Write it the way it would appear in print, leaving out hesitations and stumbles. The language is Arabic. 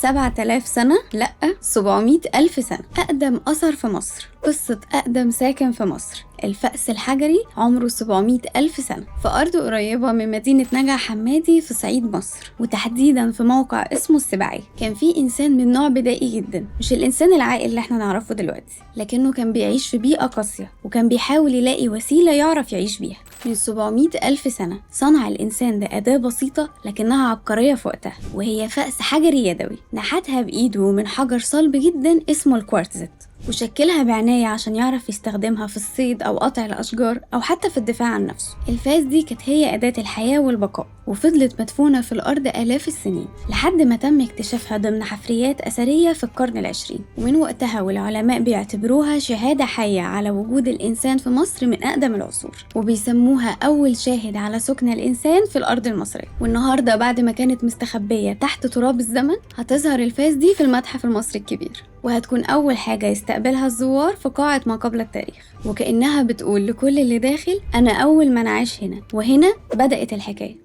7000 سنة؟ لأ، 700 ألف سنة. أقدم أثر في مصر، قصة أقدم ساكن في مصر، الفأس الحجري، عمره 700 ألف سنة، في أرض قريبة من مدينة نجع حمادي في صعيد مصر، وتحديدا في موقع اسمه السباعية. كان في إنسان من نوع بدائي جدا، مش الإنسان العاقل اللي احنا نعرفه دلوقتي، لكنه كان بيعيش في بيئة قاسية، وكان بيحاول يلاقي وسيلة يعرف يعيش بيها. من 700 ألف سنة صنع الإنسان ده أداة بسيطة لكنها عبقرية في وقتها، وهي فأس حجري يدوي نحتها بإيده من حجر صلب جدا اسمه الكوارتزيت، وشكلها بعناية عشان يعرف يستخدمها في الصيد أو قطع الأشجار أو حتى في الدفاع عن نفسه. الفاس دي كانت هي أداة الحياة والبقاء، وفضلت مدفونة في الأرض آلاف السنين لحد ما تم اكتشافها ضمن حفريات أثرية في القرن العشرين. ومن وقتها والعلماء بيعتبروها شهادة حية على وجود الإنسان في مصر من أقدم العصور، وبيسموها أول شاهد على سكن الإنسان في الأرض المصرية. والنهاردة بعد ما كانت مستخبية تحت تراب الزمن، هتظهر الفاس دي في المتحف المصري الكبير، وهتكون أول حاجة يستقبلها الزوار في قاعة ما قبل التاريخ، وكأنها بتقول لكل اللي داخل: أنا أول من عاش هنا، وهنا بدأت الحكاية.